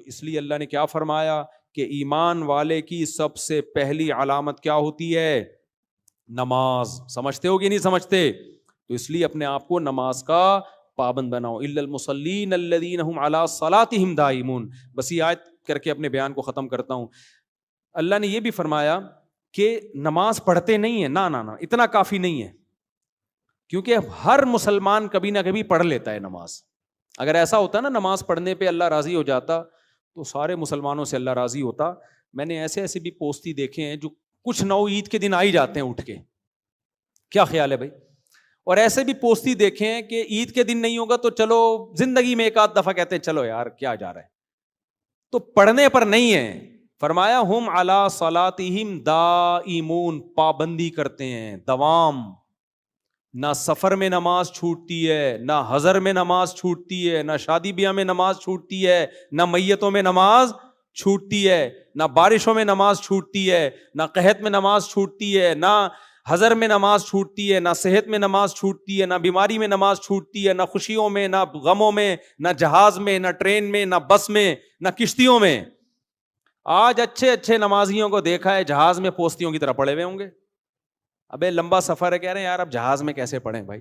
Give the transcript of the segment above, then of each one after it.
تو اس لیے اللہ نے کیا فرمایا کہ ایمان والے کی سب سے پہلی علامت کیا ہوتی ہے؟ نماز. سمجھتے ہو کہ نہیں سمجھتے؟ تو اس لیے اپنے آپ کو نماز کا پابند بناؤ. الا المصلین الذین هم علی صلاتهم دائمون. بس یہ آیت کر کے اپنے بیان کو ختم کرتا ہوں. اللہ نے یہ بھی فرمایا کہ نماز پڑھتے نہیں ہیں، نہ اتنا کافی نہیں ہے، کیونکہ ہر مسلمان کبھی نہ کبھی پڑھ لیتا ہے نماز. اگر ایسا ہوتا نا نماز پڑھنے پہ اللہ راضی ہو جاتا تو سارے مسلمانوں سے اللہ راضی ہوتا. میں نے ایسے بھی پوستی دیکھے ہیں جو کچھ نہ عید کے دن آ ہی جاتے ہیں اٹھ کے. کیا خیال ہے بھائی؟ اور ایسے بھی پوستی دیکھے ہیں کہ عید کے دن نہیں ہوگا تو چلو زندگی میں ایک آدھ دفعہ کہتے ہیں چلو یار کیا جا رہا ہے. تو پڑھنے پر نہیں ہے. فرمایا ہم علی صلاتہم دائمون، پابندی کرتے ہیں، دوام. نہ سفر میں نماز چھوٹتی ہے، نہ حضر میں نماز چھوٹتی ہے، نہ شادی بیاہ میں نماز چھوٹتی ہے، نہ میتوں میں نماز چھوٹتی ہے، نہ بارشوں میں نماز چھوٹتی ہے، نہ قحط میں نماز چھوٹتی ہے، نہ حضر میں نماز چھوٹتی ہے، نہ صحت میں نماز چھوٹتی ہے، نہ بیماری میں نماز چھوٹتی ہے، نہ خوشیوں میں، نہ غموں میں، نہ جہاز میں، نہ ٹرین میں، نہ بس میں، نہ کشتیوں میں. آج اچھے نمازیوں کو دیکھا ہے جہاز میں پوستیوں کی طرح پڑے ہوئے ہوں گے. ابے لمبا سفر ہے، کہہ رہے ہیں یار اب جہاز میں کیسے پڑھیں بھائی،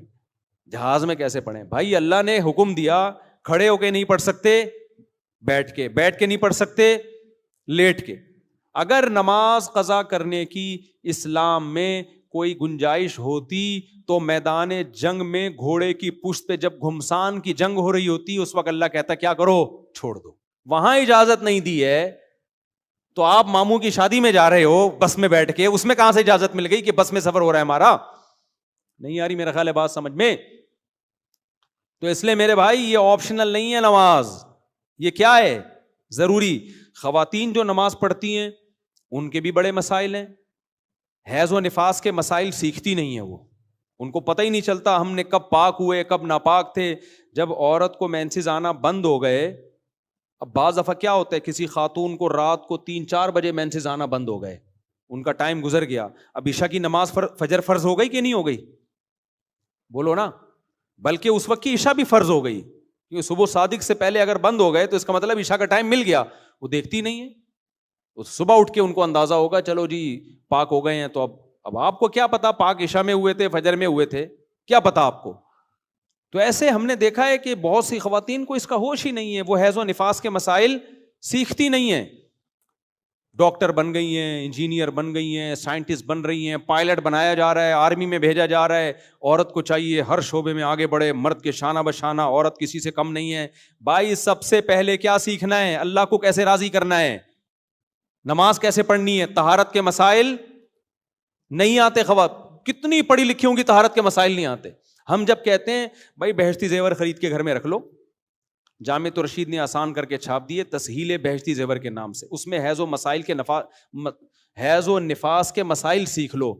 جہاز میں کیسے پڑھیں بھائی. اللہ نے حکم دیا کھڑے ہو کے نہیں پڑھ سکتے، بیٹھ کے نہیں پڑھ سکتے، لیٹ کے. اگر نماز قضا کرنے کی اسلام میں کوئی گنجائش ہوتی تو میدان جنگ میں گھوڑے کی پشت پہ جب گھمسان کی جنگ ہو رہی ہوتی اس وقت اللہ کہتا کیا کرو، چھوڑ دو. وہاں اجازت نہیں دی ہے تو آپ ماموں کی شادی میں جا رہے ہو بس میں بیٹھ کے، اس میں کہاں سے اجازت مل گئی کہ بس میں سفر ہو رہا ہے ہمارا؟ نہیں آ رہی میرا خیال ہے بات سمجھ میں. تو اس لیے میرے بھائی یہ آپشنل نہیں ہے نماز، یہ کیا ہے؟ ضروری. خواتین جو نماز پڑھتی ہیں ان کے بھی بڑے مسائل ہیں. حیض و نفاس کے مسائل سیکھتی نہیں ہے وہ، ان کو پتہ ہی نہیں چلتا ہم نے کب پاک ہوئے کب ناپاک تھے. جب عورت کو مینسز آنا بند ہو گئے، اب بعض دفعہ کیا ہوتا ہے کسی خاتون کو رات کو 3-4 بجے مینسز آنا بند ہو گئے، ان کا ٹائم گزر گیا، اب عشاء کی نماز فجر فرض ہو گئی کہ نہیں ہو گئی؟ بولو نا. بلکہ اس وقت کی عشاء بھی فرض ہو گئی، کیونکہ صبح صادق سے پہلے اگر بند ہو گئے تو اس کا مطلب عشاء کا ٹائم مل گیا. وہ دیکھتی نہیں ہے، تو صبح اٹھ کے ان کو اندازہ ہوگا چلو جی پاک ہو گئے ہیں. تو اب آپ کو کیا پتا پاک عشاء میں ہوئے تھے فجر میں ہوئے تھے، کیا پتا آپ کو؟ تو ایسے ہم نے دیکھا ہے کہ بہت سی خواتین کو اس کا ہوش ہی نہیں ہے، وہ حیض و نفاس کے مسائل سیکھتی نہیں ہیں. ڈاکٹر بن گئی ہیں، انجینئر بن گئی ہیں، سائنٹسٹ بن رہی ہیں، پائلٹ بنایا جا رہا ہے، آرمی میں بھیجا جا رہا ہے. عورت کو چاہیے ہر شعبے میں آگے بڑھے، مرد کے شانہ بشانہ، عورت کسی سے کم نہیں ہے. بھائی سب سے پہلے کیا سیکھنا ہے؟ اللہ کو کیسے راضی کرنا ہے، نماز کیسے پڑھنی ہے. طہارت کے مسائل نہیں آتے. کتنی پڑھی لکھی ہوں گی طہارت کے مسائل نہیں آتے. ہم جب کہتے ہیں بھائی بہشتی زیور خرید کے گھر میں رکھ لو، جامع رشید نے آسان کر کے چھاپ دیے تسہیل بہشتی زیور کے نام سے، اس میں حیض و نفاس کے مسائل سیکھ لو.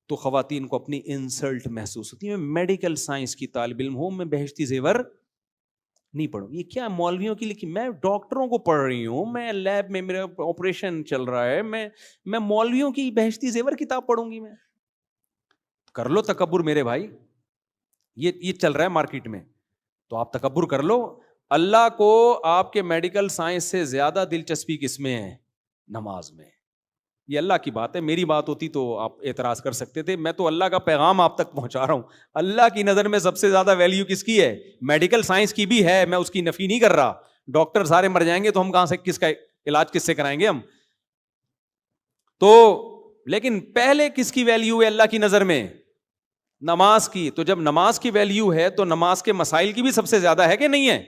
تو خواتین کو اپنی انسلٹ محسوس ہوتی ہے. میں میڈیکل سائنس کی طالب علم ہوں، میں بہشتی زیور نہیں پڑھوں. یہ کیا مولویوں کی لکھی، میں ڈاکٹروں کو پڑھ رہی ہوں، میں لیب میں میرا آپریشن چل رہا ہے، میں مولویوں کی بہشتی زیور کتاب پڑھوں گی؟ میں کر لو تکبر میرے بھائی، یہ چل رہا ہے مارکیٹ میں، تو آپ تکبر کر لو. اللہ کو آپ کے میڈیکل سائنس سے زیادہ دلچسپی کس میں ہے؟ نماز میں. یہ اللہ کی بات ہے، میری بات ہوتی تو آپ اعتراض کر سکتے تھے. میں تو اللہ کا پیغام آپ تک پہنچا رہا ہوں. اللہ کی نظر میں سب سے زیادہ ویلیو کس کی ہے؟ میڈیکل سائنس کی بھی ہے، میں اس کی نفی نہیں کر رہا. ڈاکٹر سارے مر جائیں گے تو ہم کہاں سے کس کا علاج کس سے کرائیں گے ہم؟ تو لیکن پہلے کس کی ویلیو ہے اللہ کی نظر میں؟ نماز کی. تو جب نماز کی ویلیو ہے تو نماز کے مسائل کی بھی سب سے زیادہ ہے کہ نہیں ہے؟